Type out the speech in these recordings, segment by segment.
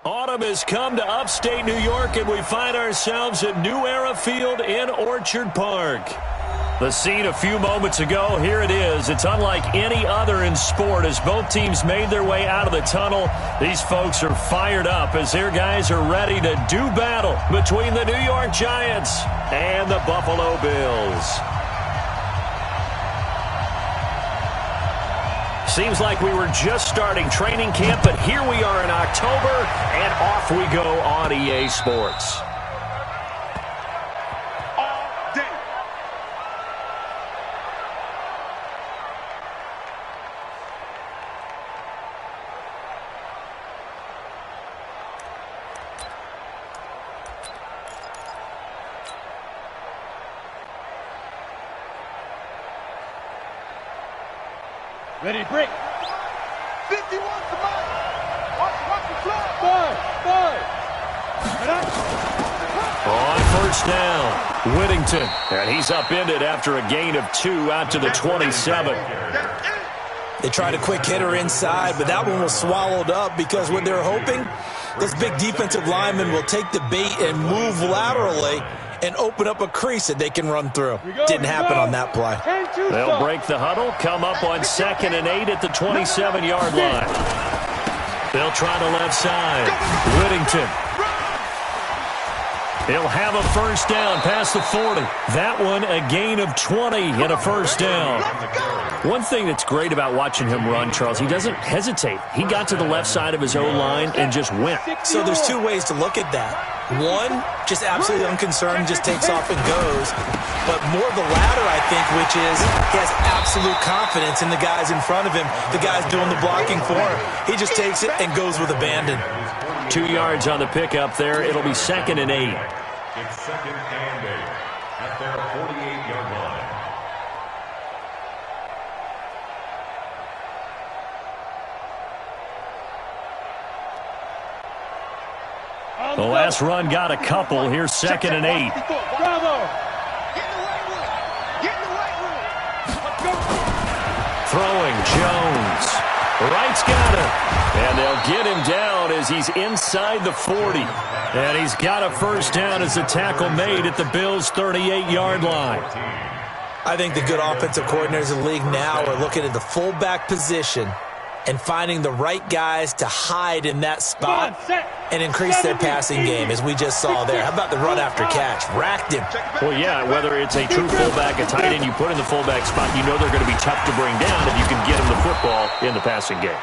Autumn has come to upstate New York, and we find ourselves at New Era Field in Orchard Park. The scene a few moments ago, here it is. It's unlike any other in sport as both teams made their way out of the tunnel. These folks are fired up as their guys are ready to do battle between the New York Giants and the Buffalo Bills. Seems like we were just starting training camp, but here we are in October, and off we go on EA Sports. Ready to break. 51, come on. Watch the floor. Five. On first down, Whittington. And he's upended after a gain of 2 out to the 27. They tried a quick hitter inside, but that one was swallowed up because what they're hoping, this big defensive lineman will take the bait and move laterally and open up a crease that they can run through. Didn't happen on that play. They'll break the huddle, come up on 2nd and 8 at the 27-yard line. They'll try the left side. Whittington. He'll have a first down past the 40. That one a gain of 20 and a first down. One thing that's great about watching him run, Charles, he doesn't hesitate. He got to the left side of his O-line and just went. So there's two ways to look at that. One, just absolutely unconcerned, just takes off and goes. But more the latter, I think, which is he has absolute confidence in the guys in front of him, the guys doing the blocking for him. He just takes it and goes with abandon. 2 yards on the pickup there. It'll be 2nd and 8. It's 2nd and 8 at their 48-yard line. The last run got a couple. Here's 2nd and 8. Bravo. Throwing, Jones. Wright's got him. And they'll get him down as he's inside the 40. And he's got a first down as the tackle made at the Bills' 38-yard line. I think the good offensive coordinators in the league now are looking at the fullback position and finding the right guys to hide in that spot and increase their passing game, as we just saw there. How about the run after catch? Racked him. Well, yeah, whether it's a true fullback, a tight end you put in the fullback spot, you know they're going to be tough to bring down if you can get them the football in the passing game.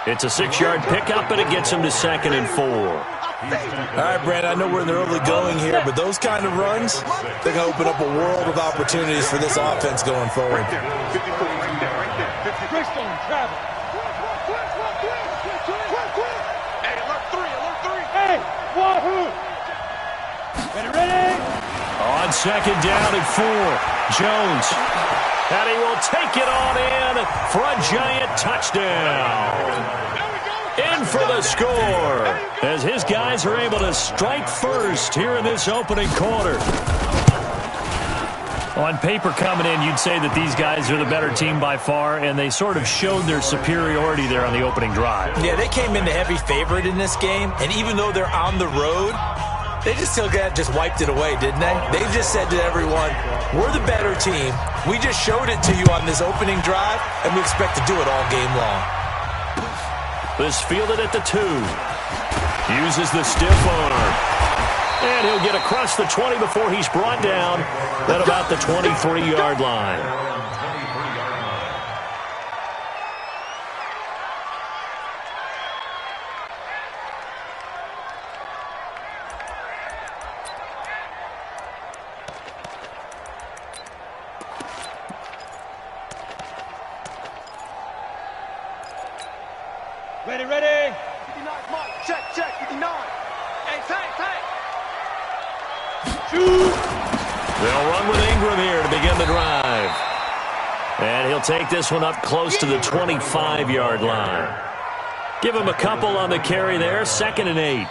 It's a 6-yard pickup, and it gets him to 2nd and 4. All right, Brad, I know we're in the early going here, but those kind of runs, they're going to open up a world of opportunities for this offense going forward. Travel. Hey, alert 3. Hey, wahoo! Ready? On 2nd down and 4, Jones. And he will take it on in for a giant touchdown. In for the score as his guys are able to strike first here in this opening quarter. On paper coming in, you'd say that these guys are the better team by far, and they sort of showed their superiority there on the opening drive. Yeah, they came in the heavy favorite in this game, and even though they're on the road, they just wiped it away, didn't they? They just said to everyone, we're the better team. We just showed it to you on this opening drive, and we expect to do it all game long. This fielded at the 2. Uses the stiff arm. And he'll get across the 20 before he's brought down at about the 23-yard line. Ready. 59, Mark. Check, 59. Hey, tank. They'll run with Ingram here to begin the drive. And he'll take this one up close to the 25-yard line. Give him a couple on the carry there. 2nd and 8.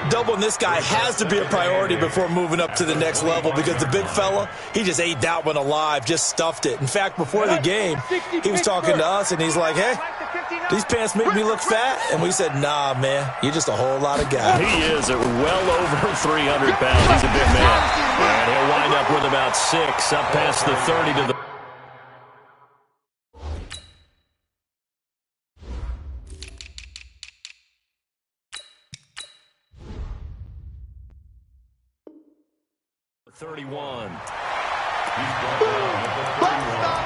Doubling this guy has to be a priority before moving up to the next level because the big fella, he just ate that one alive, just stuffed it. In fact, before the game, he was talking to us, and he's like, hey, these pants make me look fat? And we said, nah, man, you're just a whole lot of guy. He is at well over 300 pounds. He's a big man. And he'll wind up with about 6, up past the 30 to the... He's brought down at the 31.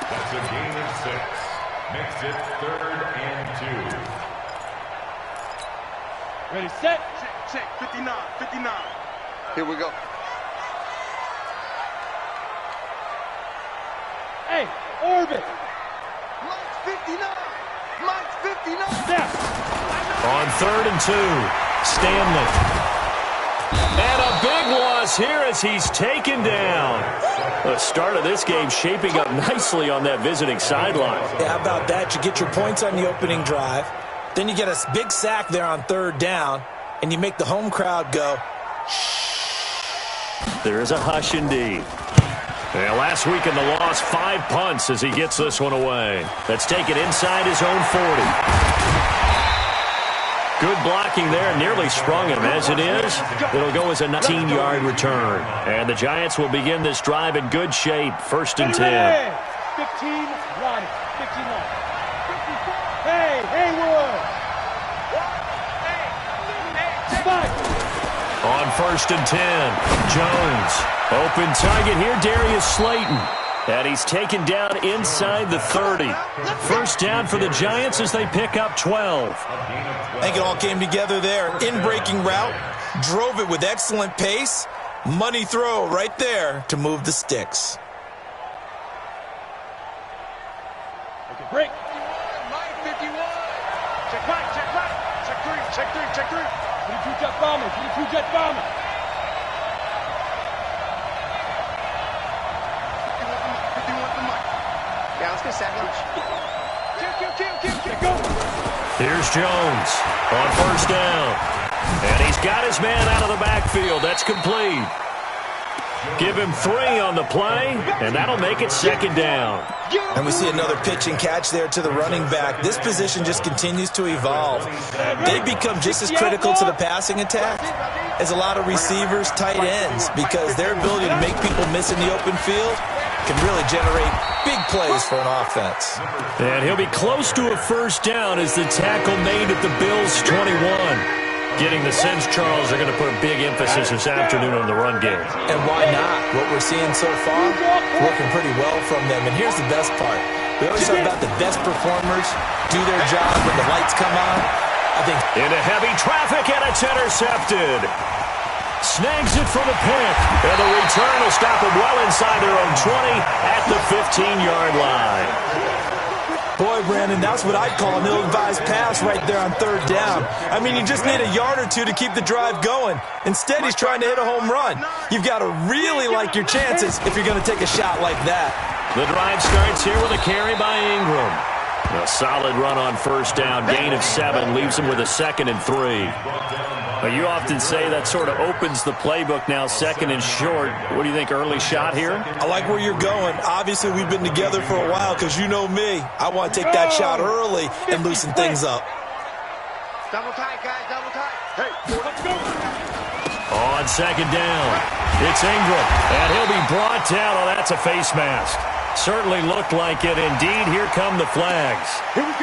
That's a gain of 6. Makes it 3rd and 2. Ready, set. Check, 59. Here we go. Hey, orbit. Mike's 59. Mike's 59. Snap. On 3rd and 2, Stanley. And a big loss here as he's taken down. The start of this game shaping up nicely on that visiting sideline. Yeah, how about that? You get your points on the opening drive. Then you get a big sack there on 3rd down. And you make the home crowd go, shh. There is a hush indeed. And last week in the loss, 5 punts as he gets this one away. That's taken inside his own 40. Good blocking there, nearly sprung him. As it is, it'll go as a 19-yard return. And the Giants will begin this drive in good shape, 1st and 10. 15, Ronnie. 15 on. Hey, Haywood. Spike. On 1st and 10, Jones. Open target here, Darius Slayton. And he's taken down inside the 30. 1st down for the Giants as they pick up 12. I think it all came together there. In-breaking route, drove it with excellent pace. Money throw right there to move the sticks. Okay, break. Mike 51. Check right. Check 3. 22 jet bomber. 22 jet bomber. 51 for Mike. Yeah, let's get sack lunch. Kill. Go. Here's Jones on 1st down. And he's got his man out of the backfield. That's complete. Give him 3 on the play, and that'll make it 2nd down. And we see another pitch and catch there to the running back. This position just continues to evolve. They become just as critical to the passing attack as a lot of receivers, tight ends, because their ability to make people miss in the open field can really generate big plays for an offense. And he'll be close to a 1st down as the tackle made at the Bills' 21. Getting the sense Charles are going to put a big emphasis this afternoon on the run game. And why not? What we're seeing so far, working pretty well from them. And here's the best part. We always talk about the best performers do their job when the lights come on. I think into heavy traffic, and it's intercepted. Snags it for the pick. And the return will stop them well inside their own 20 at the 15-yard line. Boy, Brandon, that's what I'd call an ill-advised pass right there on 3rd down. I mean, you just need a yard or 2 to keep the drive going. Instead, he's trying to hit a home run. You've got to really like your chances if you're going to take a shot like that. The drive starts here with a carry by Ingram. A solid run on 1st down. Gain of 7 leaves him with a 2nd and 3. But you often say that sort of opens the playbook now, 2nd and short. What do you think, early shot here? I like where you're going. Obviously, we've been together for a while because you know me. I want to take that shot early and loosen things up. Double tight, guys. Double tight. Hey, let's go. On 2nd down, it's Ingram. And he'll be brought down. Oh, that's a face mask. Certainly looked like it. Indeed, here come the flags.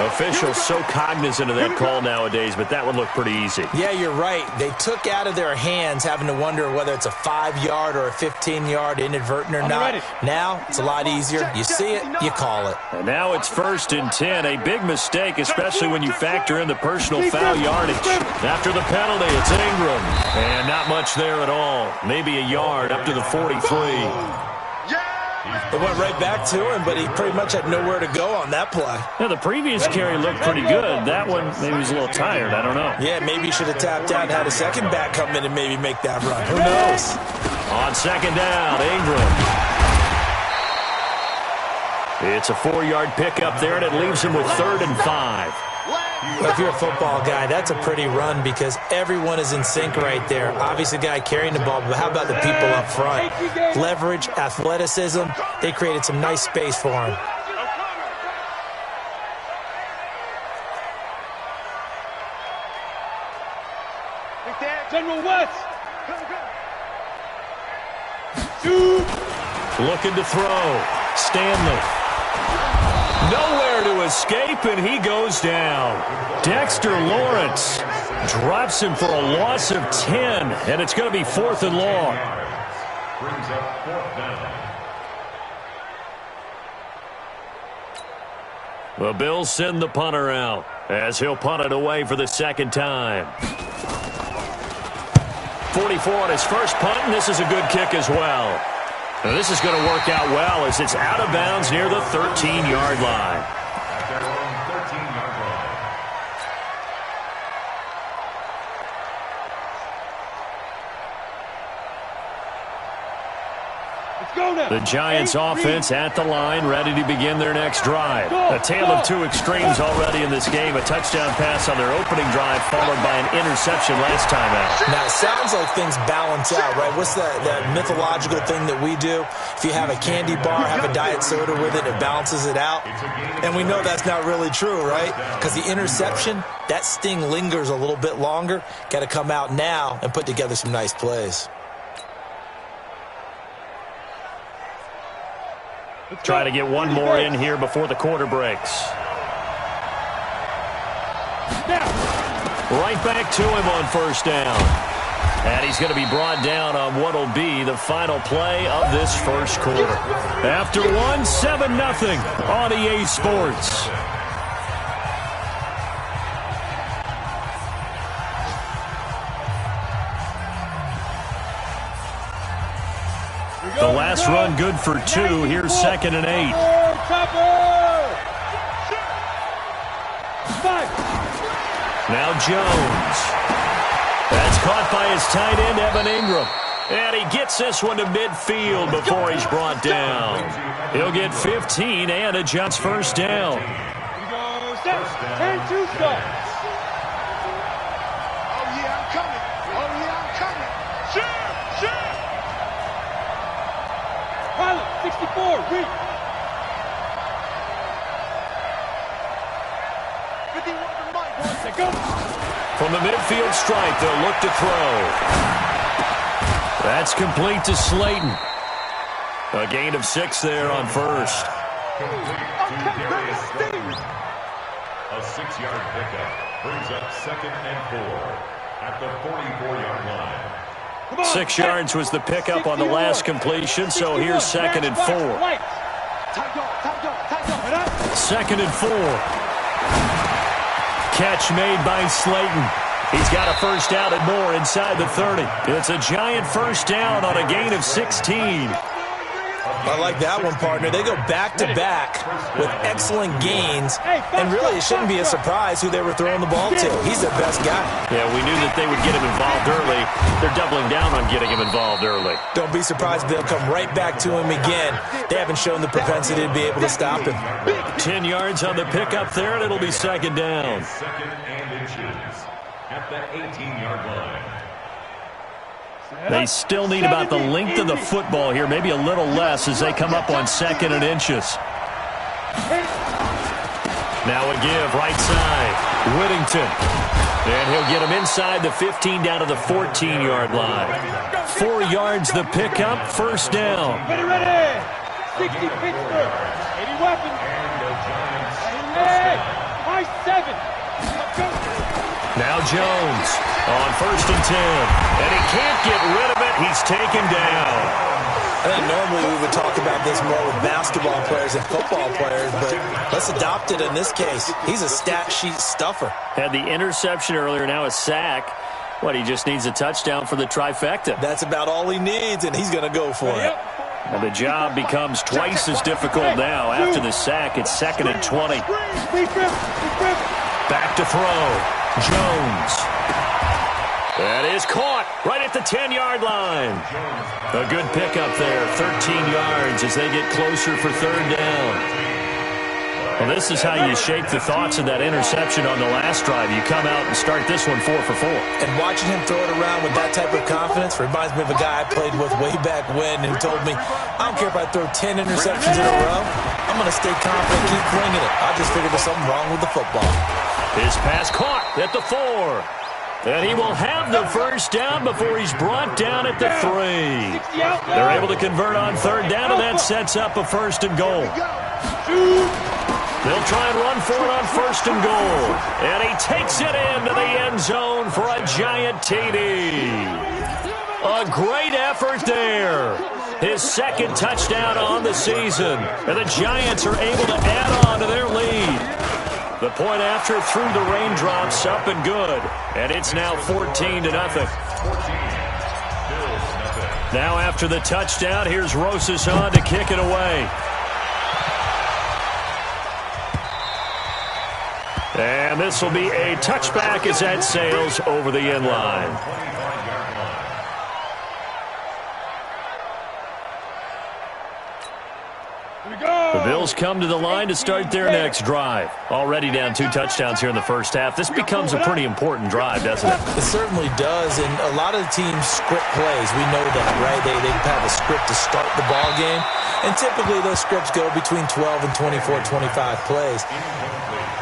Officials so cognizant of that call nowadays, but that one looked pretty easy. Yeah, you're right. They took out of their hands having to wonder whether it's a 5-yard or a 15-yard inadvertent or not. Now, it's a lot easier. You see it, you call it. And now it's 1st and 10. A big mistake, especially when you factor in the personal foul yardage. After the penalty, it's Ingram. And not much there at all. Maybe a yard up to the 43. It went right back to him, but he pretty much had nowhere to go on that play. Yeah, the previous carry looked pretty good. That one, maybe he was a little tired. I don't know. Yeah, maybe he should have tapped out and had a second back come in and maybe make that run. Who knows? On 2nd down, Ingram. It's a 4-yard pickup there, and it leaves him with 3rd and 5. Well, if you're a football guy, that's a pretty run because everyone is in sync right there. Obviously, the guy carrying the ball, but how about the people up front? Leverage, athleticism, they created some nice space for him. General West. Shoot. Looking to throw. Stanley. Nowhere to escape, and he goes down. Dexter Lawrence drops him for a loss of 10, and it's going to be 4th and long. Brings up 4th down. The Bills send the punter out as he'll punt it away for the second time. 44 on his first punt, and this is a good kick as well. Now this is going to work out well as it's out of bounds near the 13-yard line. At their own 13-yard line. Let's go now. The Giants offense at the line, ready to begin their next drive. A tale of two extremes already in this game. A touchdown pass on their opening drive followed by an interception last time out. Now, it sounds like things balance out, right? What's that mythological thing that we do? If you have a candy bar, have a diet soda with it, it balances it out. And we know that's not really true, right? Because the interception, that sting lingers a little bit longer. Got to come out now and put together some nice plays. Try to get one more in here before the quarter breaks. Right back to him on first down. And he's going to be brought down on what will be the final play of this first quarter. After one, 7-0 on EA Sports. The last run good for 2. Here's 2nd and 8. Now Jones. That's caught by his tight end, Evan Ingram. And he gets this one to midfield before he's brought down. He'll get 15 and adjusts first down. 10-2 start. Oh, yeah, I'm coming. Oh, yeah, I'm coming. Shoot. Pilot, 64, read. 51 from Mike. Let's go. From the midfield stripe, they'll look to throw. That's complete to Slayton. A gain of 6 there on first. A 6-yard pickup brings up 2nd and 4 at the 44-yard line. 6 yards was the pickup on the last completion, so here's 2nd and 4. 2nd and 4. Catch made by Slayton. He's got a first down and more inside the 30. It's a Giant first down on a gain of 16. I like that one, partner. They go back-to-back with excellent gains, and really it shouldn't be a surprise who they were throwing the ball to. He's their best guy. Yeah, we knew that they would get him involved early. They're doubling down on getting him involved early. Don't be surprised if they'll come right back to him again. They haven't shown the propensity to be able to stop him. 10 yards on the pickup there, and it'll be 2nd down. 2nd and inches at the 18-yard line. They still need about the length of the football here, maybe a little less as they come up on 2nd and inches. Now a give, right side, Whittington. And he'll get him inside the 15 down to the 14-yard line. 4 yards the pickup, first down. Ready. 60 Pittsburgh. 80 weapons. Hey, high 7. Now Jones on 1st and 10. And he can't get rid of it. He's taken down. I think normally we would talk about this more with basketball players and football players, but let's adopt it in this case. He's a stat sheet stuffer. Had the interception earlier, now a sack. What, he just needs a touchdown for the trifecta. That's about all he needs, and he's going to go for it. And the job becomes twice as difficult now. After the sack, it's 2nd and 20. Back to throw. Jones. That is caught right at the 10-yard line. A good pickup there, 13 yards as they get closer for 3rd down. Well, this is how you shape the thoughts of that interception on the last drive. You come out and start this one 4 for 4. And watching him throw it around with that type of confidence reminds me of a guy I played with way back when who told me, I don't care if I throw 10 interceptions in a row, I'm going to stay confident, keep flinging it. I just figured there's something wrong with the football. His pass caught at the 4. And he will have the first down before he's brought down at the 3. They're able to convert on third down, and that sets up a 1st and goal. They'll try and run for it on 1st and goal. And he takes it into the end zone for a giant TD. A great effort there. His 2nd touchdown on the season. And the Giants are able to add on to their lead. The point after through the raindrops, up and good. And it's now 14-0. Now after the touchdown, here's Rosas on to kick it away. And this will be a touchback as that sails over the end line. The Bills come to the line to start their next drive. Already down 2 touchdowns here in the first half. This becomes a pretty important drive, doesn't it? It certainly does, and a lot of the teams script plays. We know that, right? They have a script to start the ball game, and typically those scripts go between 12 and 24, 25 plays.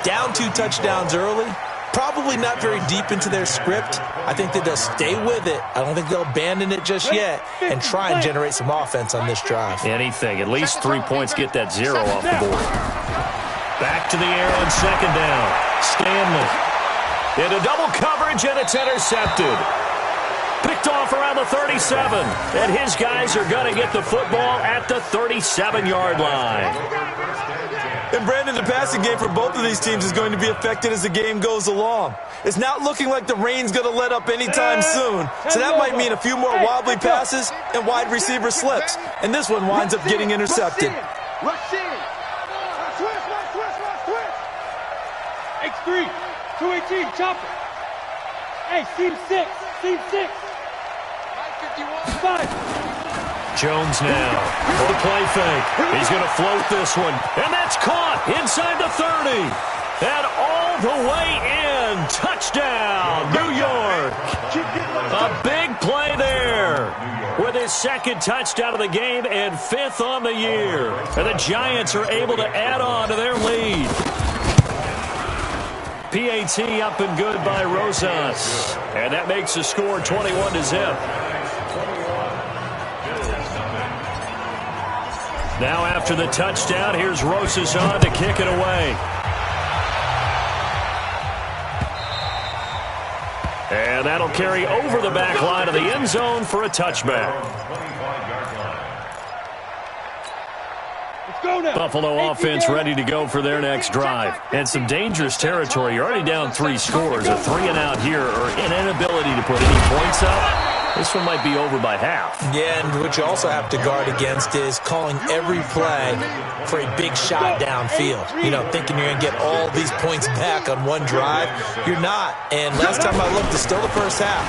Down 2 touchdowns early, probably not very deep into their script. I think that they'll stay with it. I don't think they'll abandon it just yet and try and generate some offense on this drive. Anything. At least 3 points, get that 0 off the board. Back to the air on 2nd down. Stanley. Into double coverage, and it's intercepted. Picked off around the 37. And his guys are going to get the football at the 37-yard line. And Brandon, the passing game for both of these teams is going to be affected as the game goes along. It's not looking like the rain's going to let up anytime soon. So that might mean a few more wobbly passes and wide receiver slips. And this one winds up getting intercepted. Rush in. Switch. X3. 218. Chopper. Hey, seam 6. 5. Jones now for the play fake. He's going to float this one. And that's caught inside the 30. And all the way in. Touchdown, New York. A big play there with his 2nd touchdown of the game and 5th on the year. And the Giants are able to add on to their lead. PAT up and good by Rosas. And that makes the score 21-0. Now after the touchdown, here's Rosas on to kick it away. And that'll carry over the back line of the end zone for a touchback. Buffalo offense ready to go for their next drive. And some dangerous territory. You're already down 3 scores. A 3-and-out here or an inability to put any points up. This one might be over by half. Yeah, and what you also have to guard against is calling every play for a big shot downfield. You know, thinking you're going to get all these points back on one drive. You're not. And last time I looked, it's still the first half.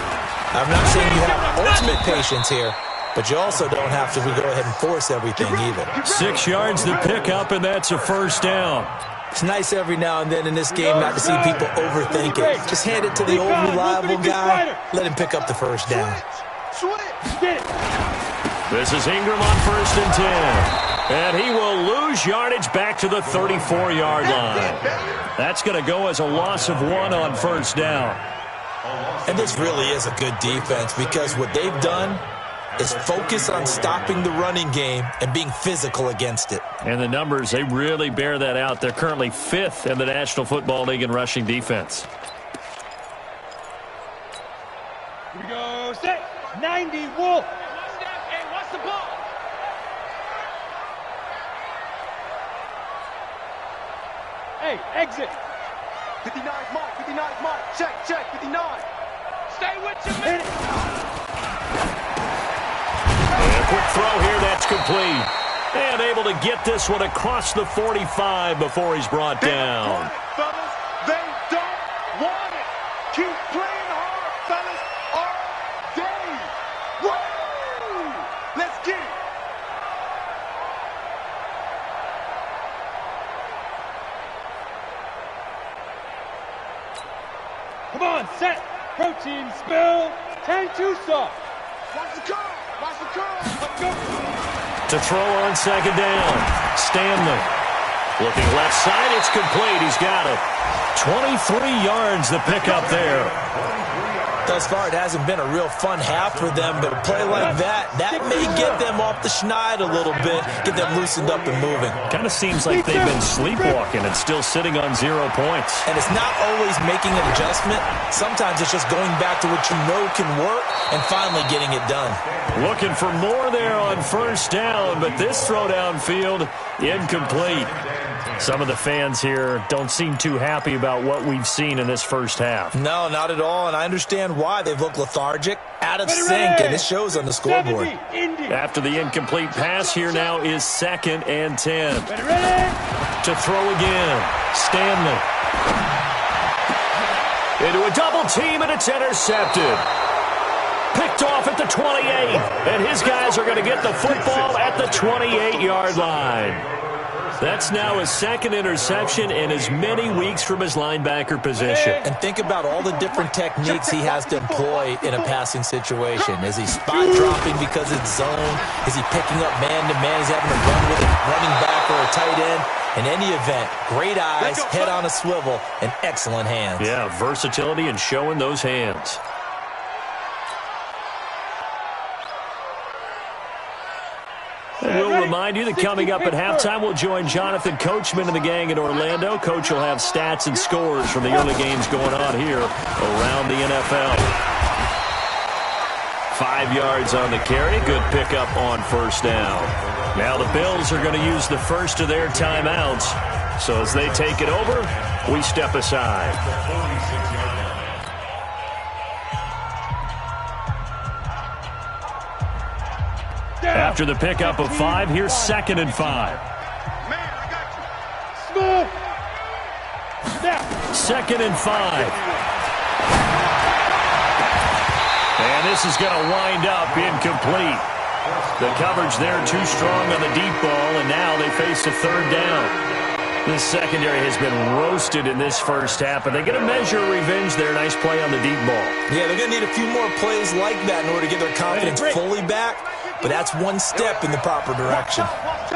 I'm not saying you have ultimate patience here, but you also don't have to go ahead and force everything either. 6 yards to pick up, and that's a 1st down. It's nice every now and then in this game not to see people overthink it. Just hand it to the old reliable guy. Let him pick up the 1st down. This is Ingram on 1st and 10. And he will lose yardage back to the 34-yard line. That's going to go as a loss of 1 on 1st down. And this really is a good defense because what they've done is focus on stopping the running game and being physical against it. And the numbers, they really bear that out. They're currently 5th in the National Football League in rushing defense. Here we go. Set. 90 Wolf. Hey, watch the ball. Hey, exit. 59 Mike. Check. 59. Stay with your man. And a quick throw here, that's complete. And able to get this one across the 45 before he's brought down. Fellas, they don't want it. Keep playing hard, fellas, all day. Woo! Let's get it. Come on, set. Protein spill. 10-2 soft. Watch the curl. Let's go. To throw on 2nd down. Stanley. Looking left side, it's complete. He's got it. 23 yards the pickup there. Thus far, it hasn't been a real fun half for them, but a play like that may get them off the schneid a little bit, get them loosened up and moving. Kind of seems like they've been sleepwalking and still sitting on 0 points. And it's not always making an adjustment. Sometimes it's just going back to what you know can work and finally getting it done. Looking for more there on first down, but this throw downfield, incomplete. Some of the fans here don't seem too happy about what we've seen in this first half. No, not at all, and I understand why. They've looked lethargic, out of sync, and it shows on the scoreboard. After the incomplete pass, here now is 2nd and 10. To throw again, Stanley. Into a double team, and it's intercepted. Picked off at the 28, and his guys are going to get the football at the 28-yard line. That's now his 2nd interception in as many weeks from his linebacker position. And think about all the different techniques he has to employ in a passing situation. Is he spot dropping because it's zone? Is he picking up man-to-man? Is he having to run with a running back or a tight end? In any event, great eyes, head on a swivel, and excellent hands. Yeah, versatility and showing those hands. And we'll remind you that coming up at halftime, we'll join Jonathan Coachman and the gang in Orlando. Coach will have stats and scores from the early games going on here around the NFL. 5 yards on the carry. Good pickup on first down. Now the Bills are going to use the first of their timeouts. So as they take it over, we step aside. After the pickup of 5, here's 2nd and 5. Man, I got you. Smooth. Now. 2nd and 5. And this is going to wind up incomplete. The coverage there too strong on the deep ball, and now they face a 3rd down. This secondary has been roasted in this first half, but they're going to measure revenge there. Nice play on the deep ball. Yeah, they're going to need a few more plays like that in order to get their confidence fully back, but that's one step in the proper direction.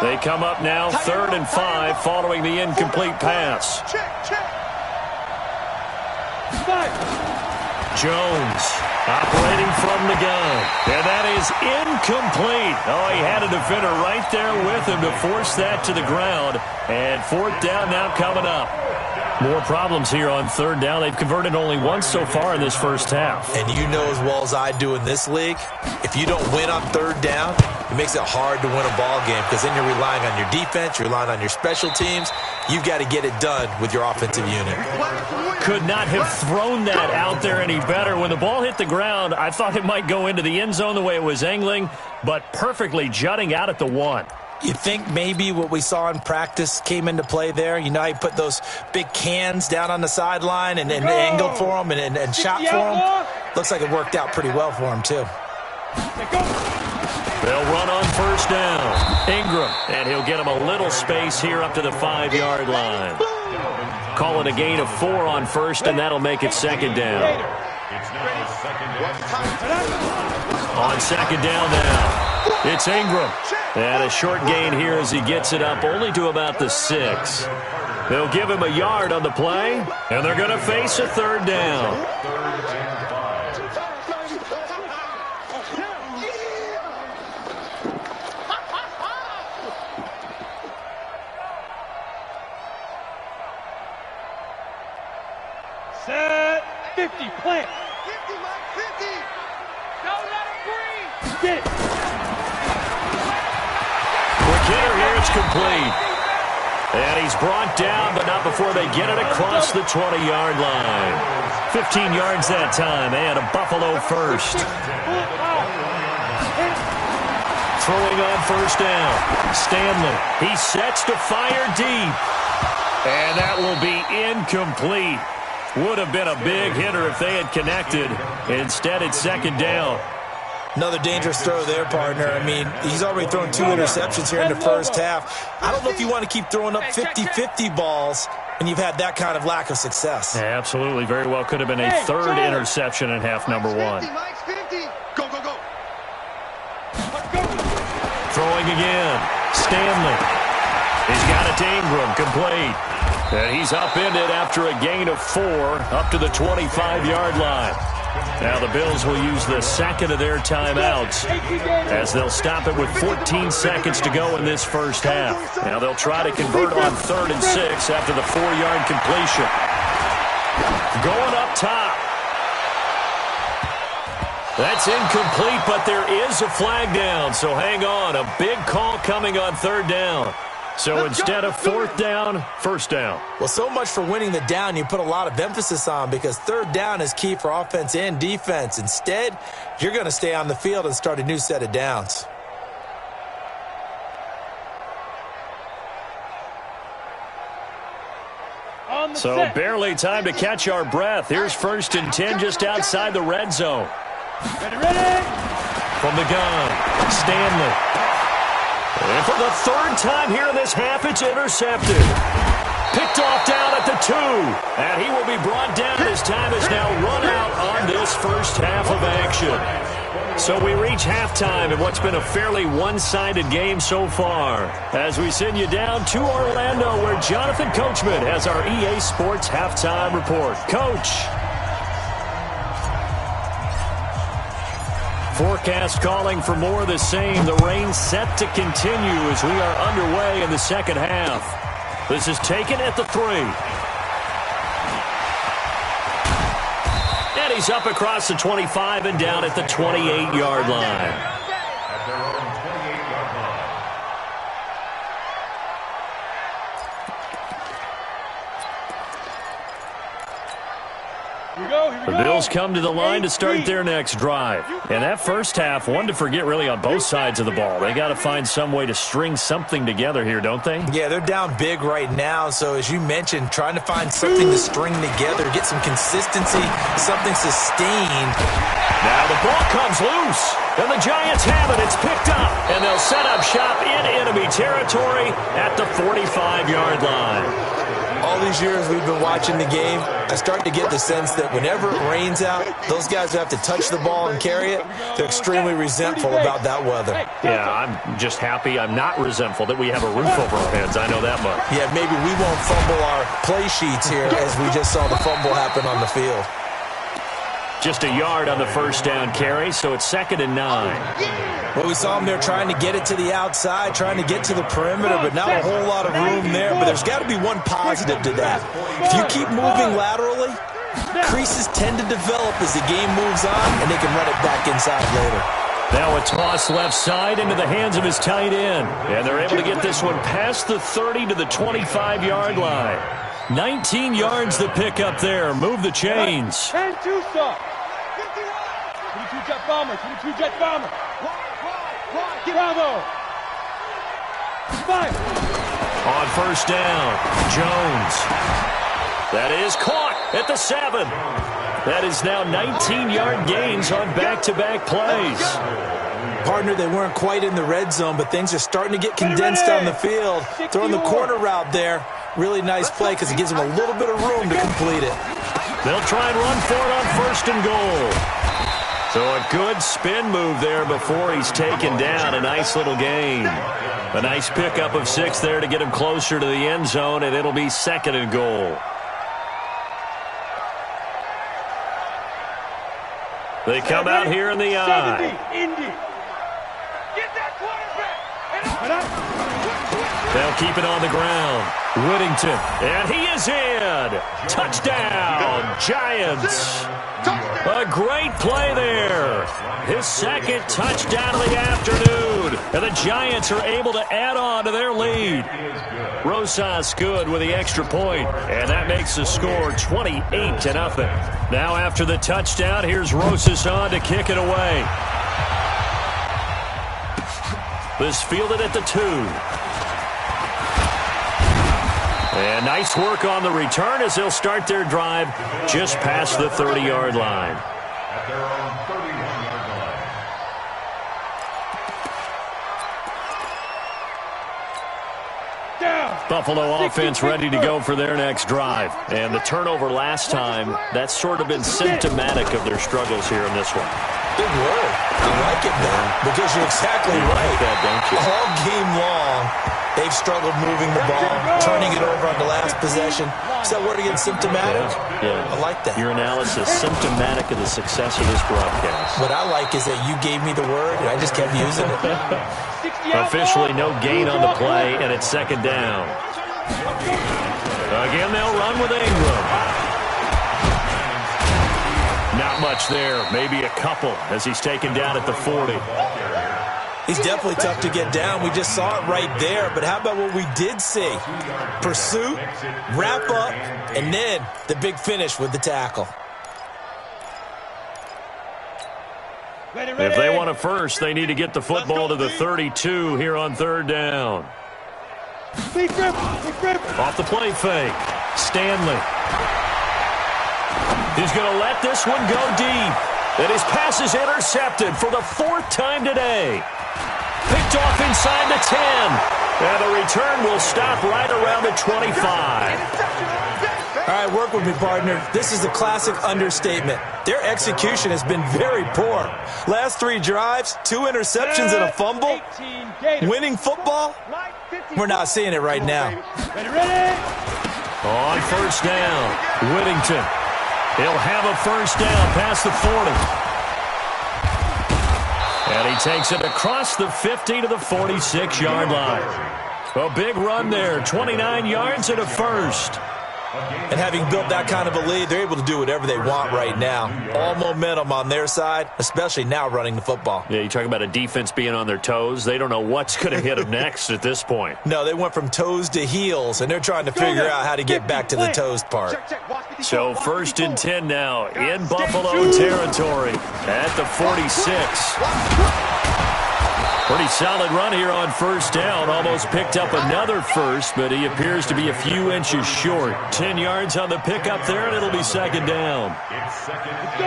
They come up now 3rd and 5 following the incomplete pass. Jones operating from the gun. And that is incomplete. Oh, he had a defender right there with him to force that to the ground. And 4th down now coming up. More problems here on 3rd down. They've converted only once so far in this first half. And you know as well as I do in this league, if you don't win on 3rd down, it makes it hard to win a ball game because then you're relying on your defense, you're relying on your special teams. You've got to get it done with your offensive unit. Could not have thrown that out there any better. When the ball hit the ground, I thought it might go into the end zone the way it was angling, but perfectly jutting out at the 1. You think maybe what we saw in practice came into play there? You know, he put those big cans down on the sideline and angled for him and shot for him. Looks like it worked out pretty well for him, too. They'll run on first down. Ingram, and he'll get him a little space here up to the 5-yard line. Call it a gain of 4 on first, and that'll make it 2nd down. On 2nd down now, it's Ingram. And a short gain here as he gets it up only to about the 6. They'll give him a yard on the play, and they're going to face a 3rd down. Set 50, plant. 50, Mike, 50. Don't let him breathe. Get it. Quick hitter here, it's complete. And he's brought down, but not before they get it across the 20-yard line. 15 yards that time, and a Buffalo first. Throwing on first down, Stanley. He sets to fire deep. And that will be incomplete. Would have been a big hitter if they had connected. Instead, it's 2nd down. Another dangerous throw there, partner. I mean, he's already thrown 2 interceptions here in the first half. I don't know if you want to keep throwing up 50-50 balls when you've had that kind of lack of success. Yeah, absolutely. Very well could have been a 3rd interception in half number 1. Mike's 50. Go, go, go. Throwing again. Stanley. He's got it to Ingram. Complete. And he's upended after a gain of 4 up to the 25-yard line. Now the Bills will use the second of their timeouts as they'll stop it with 14 seconds to go in this first half. Now they'll try to convert on 3rd and 6 after the 4-yard completion. Going up top. That's incomplete, but there is a flag down, so hang on. A big call coming on 3rd down. So instead of 4th down, 1st down. Well, so much for winning the down you put a lot of emphasis on, because 3rd down is key for offense and defense. Instead, you're going to stay on the field and start a new set of downs. So barely time to catch our breath. Here's 1st and 10 just outside the red zone. Ready. From the gun, Stanley. And for the 3rd time here in this half, it's intercepted. Picked off down at the 2. And he will be brought down as time is now run out on this first half of action. So we reach halftime in what's been a fairly one-sided game so far, as we send you down to Orlando, where Jonathan Coachman has our EA Sports Halftime Report. Coach. Forecast calling for more of the same. The rain set to continue as we are underway in the second half. This is taken at the 3. And he's up across the 25 and down at the 28-yard line. At their own 28-yard line. The Bills come to the line to start their next drive. And that first half, one to forget really on both sides of the ball. They got to find some way to string something together here, don't they? Yeah, they're down big right now. So as you mentioned, trying to find something to string together, get some consistency, something sustained. Now the ball comes loose, and the Giants have it. It's picked up, and they'll set up shop in enemy territory at the 45-yard line. All these years we've been watching the game, I start to get the sense that whenever it rains out, those guys who have to touch the ball and carry it, they're extremely resentful about that weather. Yeah, I'm just happy I'm not resentful that we have a roof over our heads. I know that much. Yeah, maybe we won't fumble our play sheets here as we just saw the fumble happen on the field. Just a yard on the first down carry, so it's 2nd and 9. Well, we saw them there trying to get it to the outside, trying to get to the perimeter, but not a whole lot of room there. But there's got to be one positive to that. If you keep moving laterally, creases tend to develop as the game moves on, and they can run it back inside later. Now a toss left side into the hands of his tight end. And they're able to get this one past the 30 to the 25-yard line. 19 yards the pick up there. Move the chains. 10-2 stop. 22 jet bomber. 22 jet bomber. Bravo. 5. On first down, Jones. That is caught at the 7. That is now 19-yard gains on back-to-back plays. Partner, they weren't quite in the red zone, but things are starting to get condensed on the field. Throwing the corner route there. Really nice play because it gives them a little bit of room to complete it. They'll try and run for it on 1st and goal. So a good spin move there before he's taken down. A nice little gain. A nice pickup of 6 there to get him closer to the end zone, and it'll be 2nd and goal. They come out here in the eye. Get that quarterback. They'll keep it on the ground. Whittington, and he is in. Touchdown, Giants. A great play there. His 2nd touchdown of the afternoon. And the Giants are able to add on to their lead. Rosas good with the extra point, and that makes the score 28-0. Now after the touchdown, here's Rosas on to kick it away. This fielded at the 2. And nice work on the return as they'll start their drive just past the 30-yard line. At their own 31-yard line. Down. Buffalo offense ready to go for their next drive. And the turnover last time, that's sort of been symptomatic of their struggles here in this one. Big word. I like it now because you're exactly right. Like that, don't you? All game long, they've struggled moving the ball, turning it over on the last possession. Is that word again, symptomatic? Yeah. I like that. Your analysis, symptomatic of the success of this broadcast. What I like is that you gave me the word, and I just kept using it. Officially no gain on the play, and it's second down. Again, they'll run with Ingram. Not much there, maybe a couple as he's taken down at the 40. He's definitely tough to get down. We just saw it right there. But how about what we did see? Pursuit, wrap up, and then the big finish with the tackle. If they want a first, they need to get the football to the 32 here on third down. Off the play fake. Stanley. He's going to let this one go deep. And his pass is intercepted for the fourth time today. Picked off inside the 10. And the return will stop right around the 25. All right, work with me, partner. This is a classic understatement. Their execution has been very poor. Last 3 drives, 2 interceptions and a fumble. Winning football? We're not seeing it right now. On first down, Whittington. He'll have a first down past the 40. And he takes it across the 50 to the 46-yard line. A big run there, 29 yards and a first. And having built that kind of a lead, they're able to do whatever they want right now. All momentum on their side, especially now running the football. Yeah, you talk about a defense being on their toes. They don't know what's going to hit them next at this point. No, they went from toes to heels, and they're trying to figure out how to get back to the toes part. So first and 10 now in Buffalo territory at the 46. Pretty solid run here on first down. Almost picked up another first, but he appears to be a few inches short. 10 yards on the pickup there, and it'll be second down.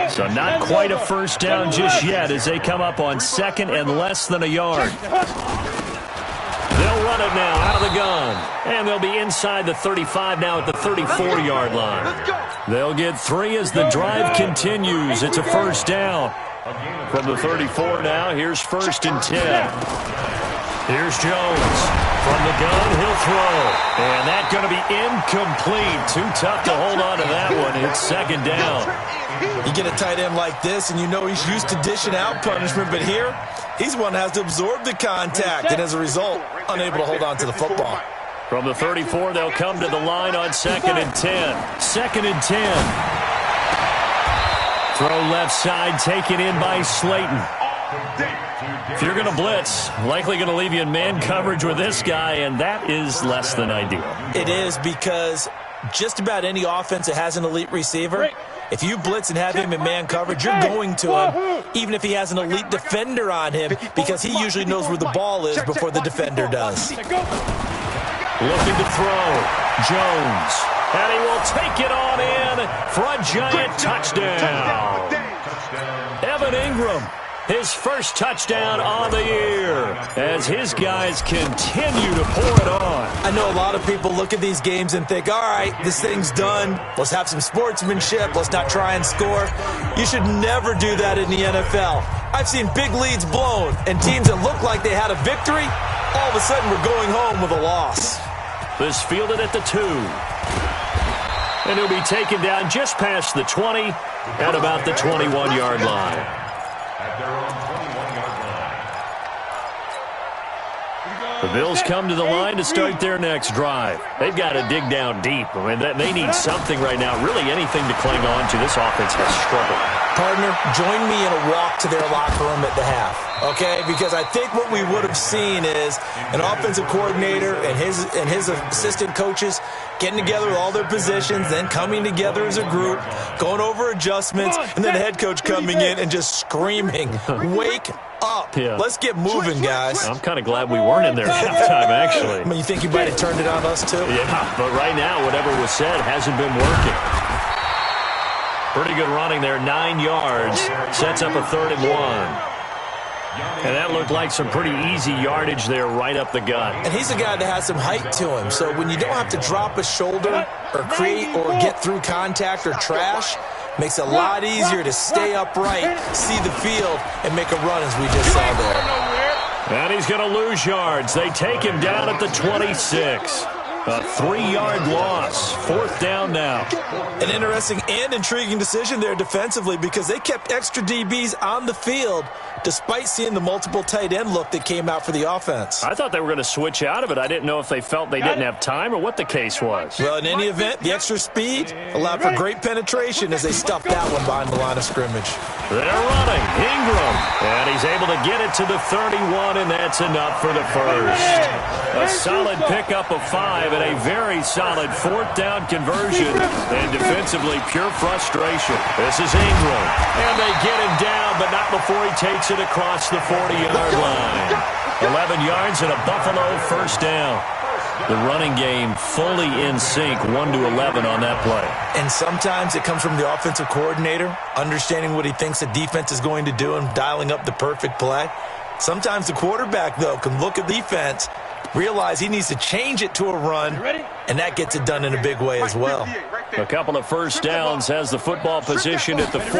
So not quite a first down just yet as they come up on second and less than a yard. They'll run it now out of the gun. And they'll be inside the 35 now at the 34-yard line. They'll get 3 as the drive continues. It's a first down. From the 34 now, here's first and 10. Here's Jones. From the gun, he'll throw. And that's going to be incomplete. Too tough to hold on to that one. It's second down. You get a tight end like this, and you know he's used to dishing out punishment, but here, he's one that has to absorb the contact, and as a result, unable to hold on to the football. From the 34, they'll come to the line on second and 10. Second and 10. Throw left side, taken in by Slayton. If you're going to blitz, likely going to leave you in man coverage with this guy, and that is less than ideal. It is because just about any offense that has an elite receiver, if you blitz and have him in man coverage, you're going to him, even if he has an elite defender on him, because he usually knows where the ball is before the defender does. Looking to throw, Jones. And he will take it on in for a giant touchdown. Evan Ingram, his first touchdown on the year as his guys continue to pour it on. I know a lot of people look at these games and think, all right, this thing's done. Let's have some sportsmanship. Let's not try and score. You should never do that in the NFL. I've seen big leads blown and teams that look like they had a victory, all of a sudden we're going home with a loss. This fielded at the 2. And he'll be taken down just past the 20 at about the 21-yard line. At their own 21-yard line. The Bills come to the line to start their next drive. They've got to dig down deep. I mean, they need something right now, really anything to cling on to. This offense has struggled. Partner, join me in a walk to their locker room at the half, okay? Because I think what we would have seen is an offensive coordinator and his assistant coaches getting together with all their positions, then coming together as a group, going over adjustments, and then the head coach coming in and just screaming, wake up. Yeah. Let's get moving, guys. I'm kind of glad we weren't in there at halftime, actually. I mean, you think you might have turned it on us, too? Yeah, but right now, whatever was said hasn't been working. Pretty good running there, 9 yards. Sets up a 3rd and 1. And that looked like some pretty easy yardage there right up the gut. And he's a guy that has some height to him. So when you don't have to drop a shoulder or create or get through contact or trash, Makes it a lot easier to stay upright, see the field, and make a run as we just saw there. And he's going to lose yards. They take him down at the 26. A 3-yard loss. 4th down now. An interesting and intriguing decision there defensively because they kept extra DBs on the field despite seeing the multiple tight end look that came out for the offense. I thought they were going to switch out of it. I didn't know if they felt they didn't have time or what the case was. Well, in any event, the extra speed allowed for great penetration as they stuffed that one behind the line of scrimmage. They're running. Ingram. And he's able to get it to the 31, and that's enough for the first. A solid pickup of 5 and a very solid 4th down conversion. And defensively, pure frustration. This is Ingram. And they get him down, but not before he takes it across the 40-yard line. 11 yards and a Buffalo first down. The running game fully in sync, 1-11 on that play. And sometimes it comes from the offensive coordinator, understanding what he thinks the defense is going to do and dialing up the perfect play. Sometimes the quarterback, though, can look at defense, realize he needs to change it to a run, and that gets it done in a big way as well. A couple of first downs has the football position at the 43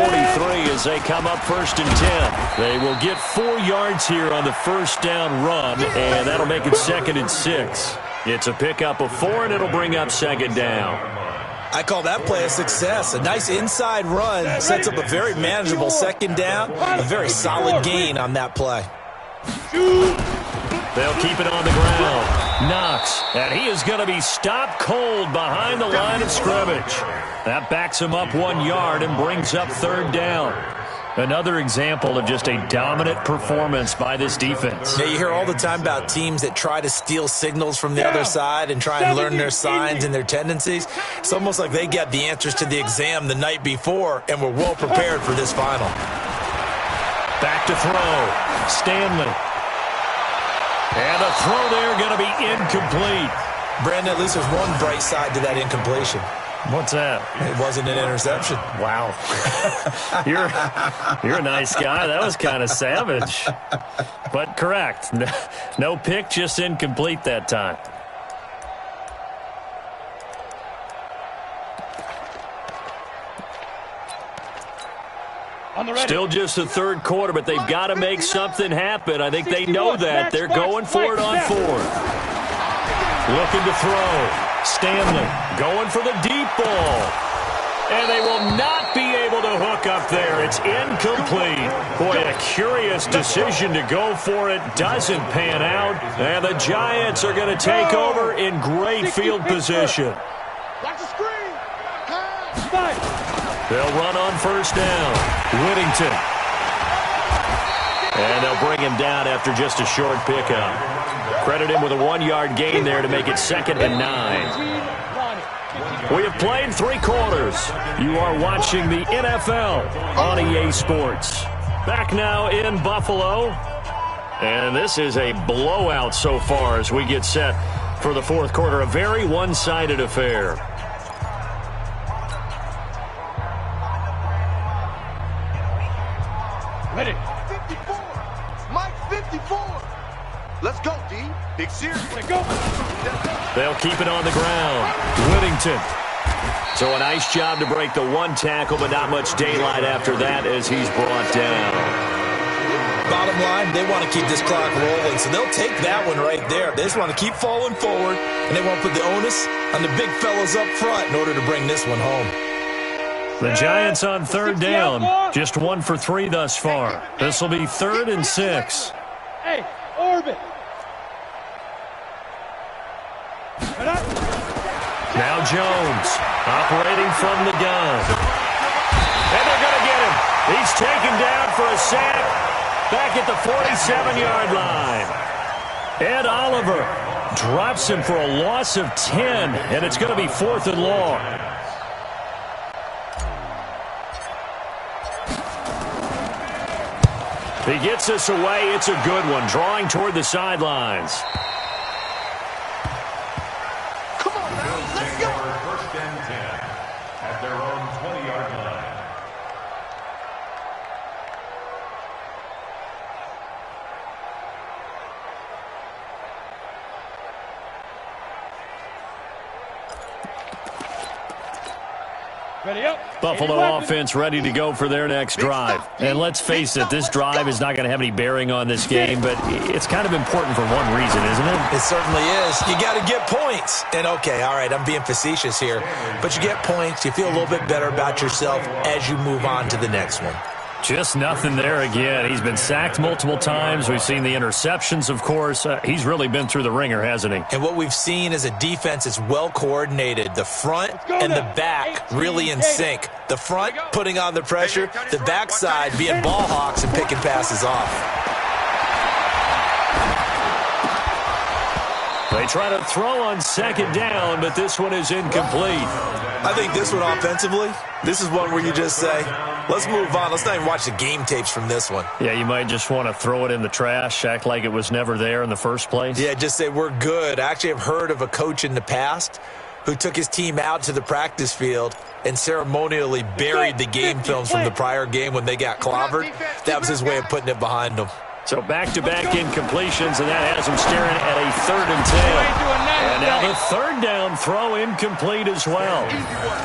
as they come up 1st and 10. They will get 4 yards here on the first down run, and that'll make it 2nd and 6. It's a pickup of 4, and it'll bring up 2nd down. I call that play a success. A nice inside run sets up a very manageable 2nd down, a very solid gain on that play. They'll keep it on the ground. Knox, and he is going to be stopped cold behind the line of scrimmage. That backs him up 1 yard and brings up 3rd down. Another example of just a dominant performance by this defense. Yeah, you hear all the time about teams that try to steal signals from the other side and try and learn their signs and their tendencies. It's almost like they get the answers to the exam the night before and were well prepared for this final. Back to throw. Stanley. And a throw there going to be incomplete. Brandon, at least there's one bright side to that incompletion. What's that? It wasn't an interception. Wow. You're a nice guy. That was kind of savage. But correct. No pick, just incomplete that time. Still just the 3rd quarter, but they've got to make something happen. I think they know that. They're going for it on 4th. Looking to throw. Stanley going for the deep ball. And they will not be able to hook up there. It's incomplete. Boy, a curious decision to go for it. Doesn't pan out. And the Giants are going to take over in great field position. They'll run on 1st down. Whittington. And they'll bring him down after just a short pickup. Credit him with a 1-yard gain there to make it 2nd and 9. We have played 3 quarters. You are watching the NFL on EA Sports. Back now in Buffalo. And this is a blowout so far as we get set for the 4th quarter. A very one-sided affair. Ready. 54. Mike 54. Let's go, D. Big series. Go. They'll keep it on the ground. Whittington. So a nice job to break the 1 tackle, but not much daylight after that as he's brought down. Bottom line, they want to keep this clock rolling, so they'll take that one right there. They just want to keep falling forward, and they want to put the onus on the big fellas up front in order to bring this one home. The Giants on 3rd down, just 1 for 3 thus far. This will be 3rd and 6. Hey, orbit. Now Jones, operating from the gun. And they're going to get him. He's taken down for a sack back at the 47-yard line. Ed Oliver drops him for a loss of 10, and it's going to be 4th and long. He gets us away. It's a good one, drawing toward the sidelines. Come on, now. Let's go. 1st and 10 at their own 20-yard line. Ready up. Buffalo offense ready to go for their next drive. And let's face it, this drive is not going to have any bearing on this game, but it's kind of important for one reason, isn't it? It certainly is. You got to get points. And, okay, all right, I'm being facetious here, but you get points. You feel a little bit better about yourself as you move on to the next one. Just nothing there again. He's been sacked multiple times. We've seen the interceptions, of course. He's really been through the ringer, hasn't he? And what we've seen is a defense that's well coordinated. The front and the back really in sync. The front putting on the pressure, the backside being ball hawks and picking passes off. They try to throw on second down, but this one is incomplete. I think this one offensively, this is one where you just say, let's move on. Let's not even watch the game tapes from this one. Yeah, you might just want to throw it in the trash, act like it was never there in the first place. Yeah, just say we're good. I actually have heard of a coach in the past who took his team out to the practice field and ceremonially buried the game films from the prior game when they got clobbered. That was his way of putting it behind them. So back-to-back incompletions, and that has them staring at a 3rd and 10. And now the third down throw incomplete as well.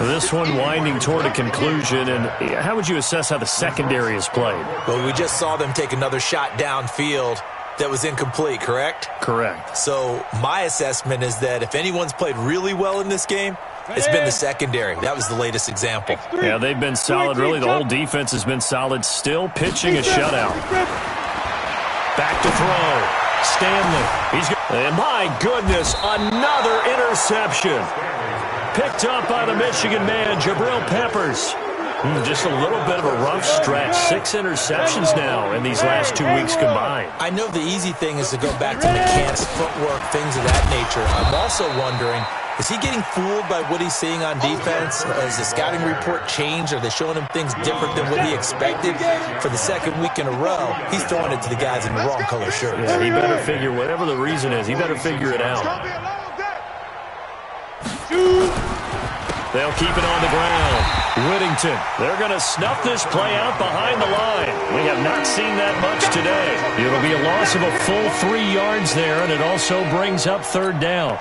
This one winding toward a conclusion, and how would you assess how the secondary has played? Well, we just saw them take another shot downfield that was incomplete, correct? Correct. So my assessment is that if anyone's played really well in this game, it's been the secondary. That was the latest example. Yeah, they've been solid. Really, the whole defense has been solid. Still pitching a shutout. Back to throw. Stanley. And my goodness, another interception. Picked up by the Michigan man, Jabril Peppers. Just a little bit of a rough stretch. 6 interceptions now in these last 2 weeks combined. I know the easy thing is to go back to mechanics, footwork, things of that nature. I'm also wondering, is he getting fooled by what he's seeing on defense? Has the scouting report changed? Are they showing him things different than what he expected? For the second week in a row, he's throwing it to the guys in the wrong color shirts. Yeah, he better figure, whatever the reason is, he better figure it out. They'll keep it on the ground. Whittington, they're going to snuff this play out behind the line. We have not seen that much today. It'll be a loss of a full 3 yards there, and it also brings up 3rd down.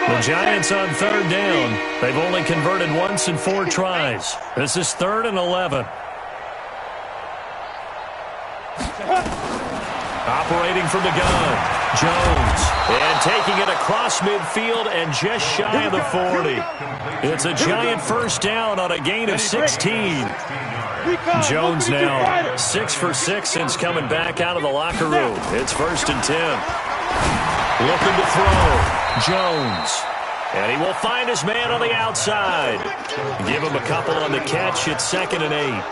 The Giants on 3rd down. They've only converted once in 4 tries. This is 3rd and 11. Operating from the gun. Jones. And taking it across midfield and just shy of the 40. It's a Giant first down on a gain of 16. Jones now 6 for 6 since coming back out of the locker room. It's 1st and 10. Looking to throw. Jones. And he will find his man on the outside. Give him a couple on the catch. It's 2nd and 8.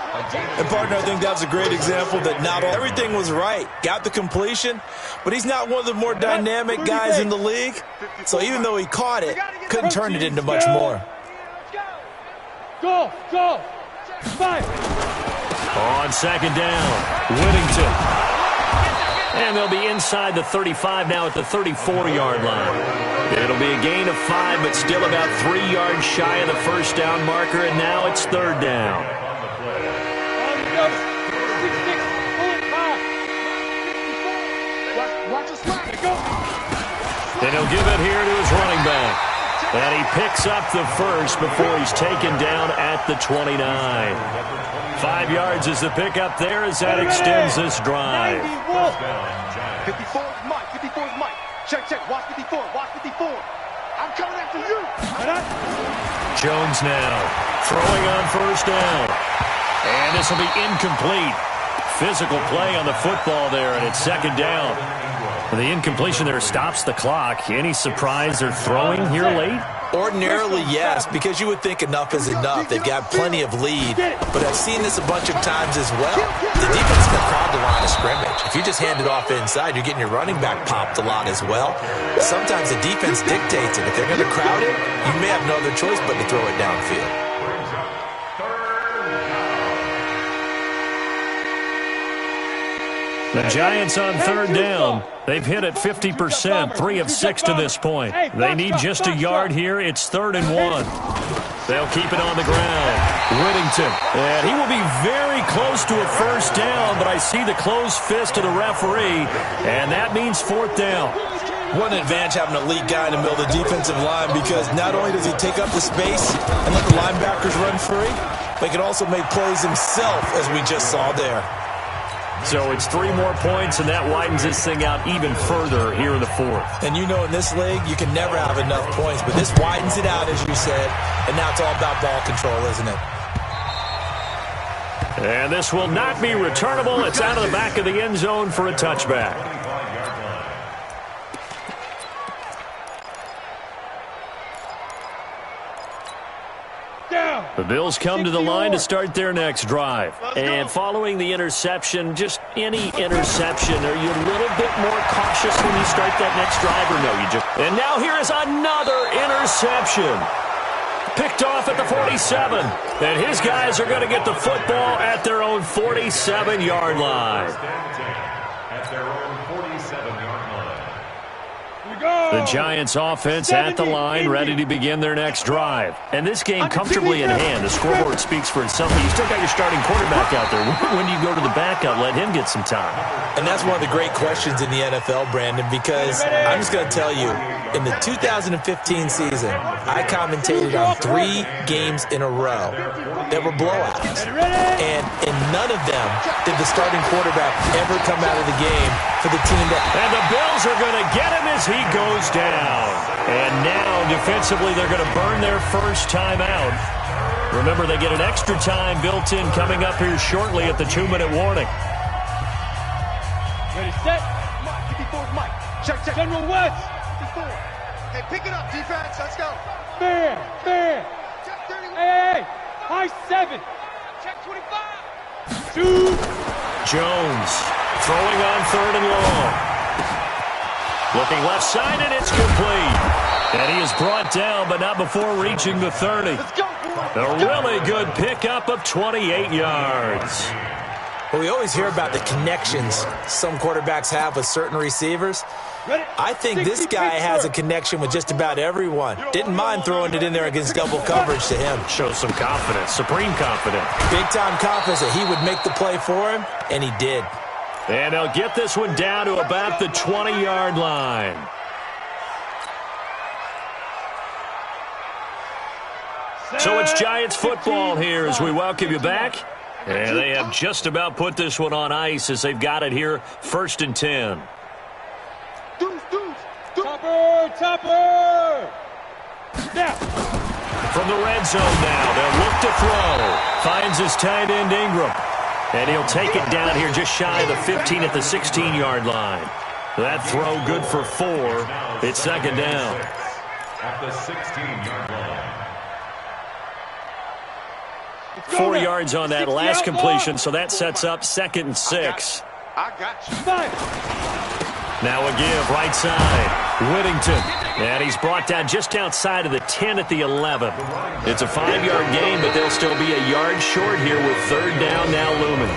And, partner, I think that was a great example that not everything was right. Got the completion, but he's not one of the more dynamic guys in the league. So even though he caught it, couldn't turn it into much more. Go. 5. On 2nd down, Whittington. And they'll be inside the 35 now at the 34-yard line. It'll be a gain of 5, but still about 3 yards shy of the first down marker, and now it's 3rd down. And he'll give it here to his running back. And he picks up the first before he's taken down at the 29. 5 yards is the pickup there as that extends this drive. 54 is Mike. 54 is Mike. Check. Watch 54. Watch 54. I'm coming after you. Jones now throwing on 1st down. And this will be incomplete. Physical play on the football there, and it's 2nd down. The incompletion there stops the clock. Any surprise they're throwing here late? Ordinarily, yes, because you would think enough is enough. They've got plenty of lead, but I've seen this a bunch of times as well. The defense can crowd the line of scrimmage. If you just hand it off inside, you're getting your running back popped a lot as well. Sometimes the defense dictates it. If they're going to crowd it, you may have no other choice but to throw it downfield. The Giants on 3rd down. They've hit it 50%, 3 of 6 to this point. They need just a yard here. It's 3rd and 1. They'll keep it on the ground. Whittington. And he will be very close to a first down, but I see the closed fist of the referee, and that means 4th down. What an advantage having an elite guy in the middle of the defensive line, because not only does he take up the space and let the linebackers run free, but he can also make plays himself, as we just saw there. So it's 3 more points, and that widens this thing out even further here in the 4th. And you know, in this league, you can never have enough points, but this widens it out, as you said, and now it's all about ball control, isn't it? And this will not be returnable. It's out of the back of the end zone for a touchback. The Bills come to the line to start their next drive. And following the interception, just any interception, are you a little bit more cautious when you start that next drive, or no? You just... And now here is another interception. Picked off at the 47. And his guys are going to get the football at their own 47-yard line. At their own 47-yard line. The Giants offense at the line, ready to begin their next drive. And this game comfortably in hand. The scoreboard speaks for itself. You still got your starting quarterback out there. When do you go to the backup? Let him get some time. And that's one of the great questions in the NFL, Brandon, because I'm just going to tell you, in the 2015 season, I commentated on 3 games in a row that were blowouts. And in none of them did the starting quarterback ever come out of the game for the team that... And the Bills are going to get him as he goes down. And now, defensively, they're going to burn their first time out. Remember, they get an extra time built in coming up here shortly at the 2-minute warning. Ready, set. Mike, give me forward, Mike. Check. General West. Hey, pick it up, defense. Let's go. Fair. Check 31. Hey. High 7. Check 25. Shoot. Jones throwing on 3rd and long. Looking left side, and it's complete. And he is brought down, but not before reaching the 30. Let's go, boy. A really good pickup of 28 yards. Well, we always hear about the connections some quarterbacks have with certain receivers. I think this guy has a connection with just about everyone. Didn't mind throwing it in there against double coverage to him. Shows some confidence, supreme confidence. Big-time confidence that he would make the play for him, and he did. And they'll get this one down to about the 20-yard line. So it's Giants football here as we welcome you back. And they have just about put this one on ice as they've got it here, 1st and 10. Topper! Now. From the red zone now, they'll look to throw. Finds his tight end Ingram. And he'll take it down here just shy of the 15 at the 16-yard line. That throw good for 4. It's 2nd down. At the 16-yard line. 4 yards on that last completion, so that sets up 2nd and 6. I got you. Now a give, right side. Whittington. And he's brought down just outside of the 10 at the 11. It's a 5-yard gain, but they'll still be a yard short here with 3rd down now looming.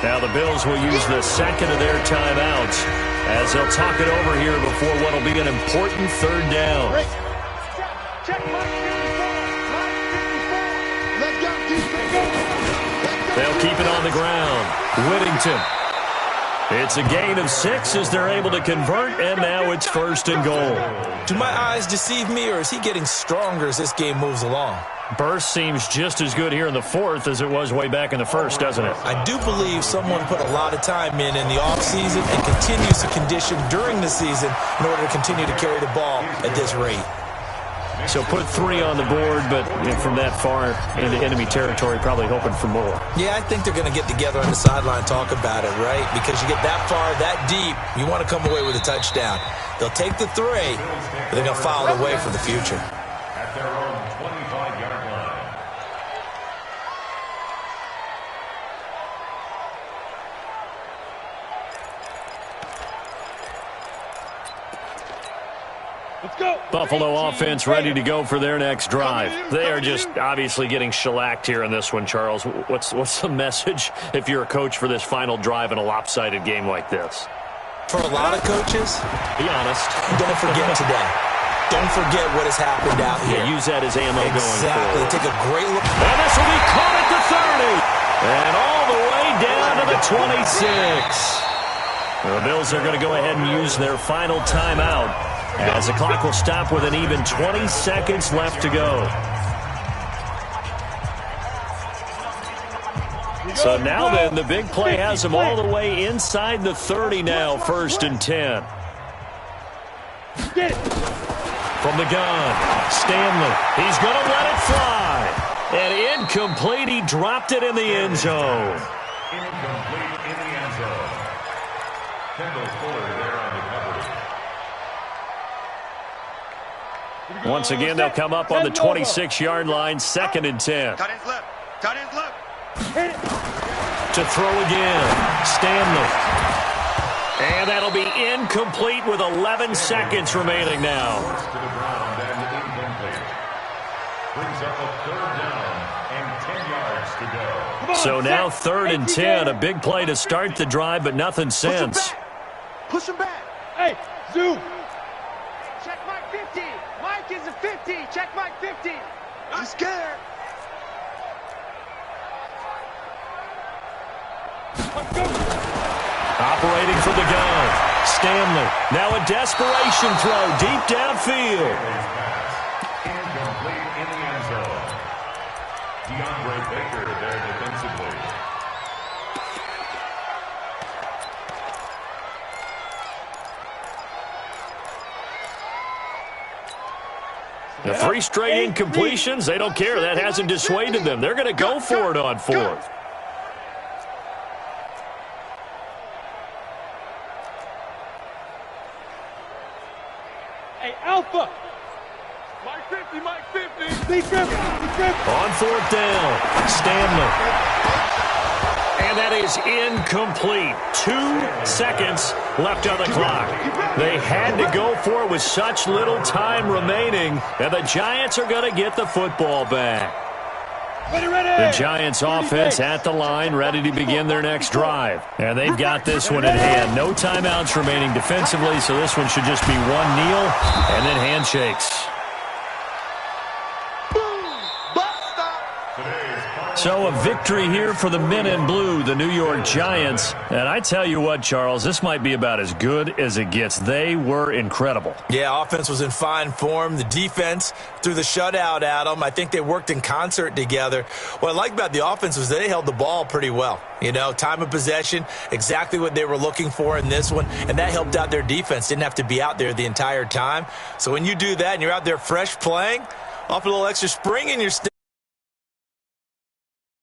Now the Bills will use the 2nd of their timeouts as they'll talk it over here before what will be an important 3rd down. Check Mike 54. Let's go, defense. They'll keep it on the ground. Whittington. It's a gain of 6 as they're able to convert, and now it's 1st and goal. Do my eyes deceive me, or is he getting stronger as this game moves along? Burst seems just as good here in the 4th as it was way back in the 1st, doesn't it? I do believe someone put a lot of time in the offseason and continues to condition during the season in order to continue to carry the ball at this rate. So put 3 on the board, but from that far into enemy territory, probably hoping for more. Yeah, I think they're going to get together on the sideline and talk about it, right? Because you get that far, that deep, you want to come away with a touchdown. They'll take the 3, but they're going to file it away for the future. At their own 25-yard line. Let's go. Buffalo offense ready to go for their next drive. They are just obviously getting shellacked here in this one, Charles. What's the message if you're a coach for this final drive in a lopsided game like this? For a lot of coaches, be honest. Don't forget today. Don't forget what has happened out here. Yeah, use that as ammo going forward. Exactly. Take a great look. And this will be caught at the 30. And all the way down to the 26. The Bills are going to go ahead and use their final timeout. as the clock will stop with an even 20 seconds left to go. So now then, the big play has them all the way inside the 30 now, 1st and 10. From the gun, Stanley. He's going to let it fly. And incomplete. He dropped it in the end zone. Incomplete in the end zone. Kendall Fuller there on the coverage. Once again, they'll come up on the 26-yard line, 2nd and 10. Tight ends left. Tight ends left. To throw again, Stanley. And that'll be incomplete with 11 seconds remaining now. To the ground and incomplete. Brings up a 3rd down and 10 yards to go. So now 3rd and 10, a big play to start the drive, but nothing since. Push him back. Hey, zoom. Check Mike 50. Mike is a 50. Check Mike 50. He's scared. Operating from the gun, Stanley. Now a desperation throw deep downfield. Incomplete in the end zone. DeAndre Baker there defensively. The 3 straight incompletions, they don't care. That hasn't dissuaded them. They're going to go for it on 4th. Hey, Alpha. Mike 50, Mike 50. Be careful. Be careful. On 4th down, Stanley. And that is incomplete. 2 seconds left on the clock. They had to go for it with such little time remaining, and the Giants are going to get the football back. The Giants offense at the line, ready to begin their next drive. And they've got this one in hand. No timeouts remaining defensively, so this one should just be 1 kneel and then handshakes. So a victory here for the men in blue, the New York Giants. And I tell you what, Charles, this might be about as good as it gets. They were incredible. Yeah, offense was in fine form. The defense threw the shutout at them. I think they worked in concert together. What I like about the offense was they held the ball pretty well. You know, time of possession, exactly what they were looking for in this one, and that helped out their defense. Didn't have to be out there the entire time. So when you do that and you're out there fresh playing, off a little extra spring in your step.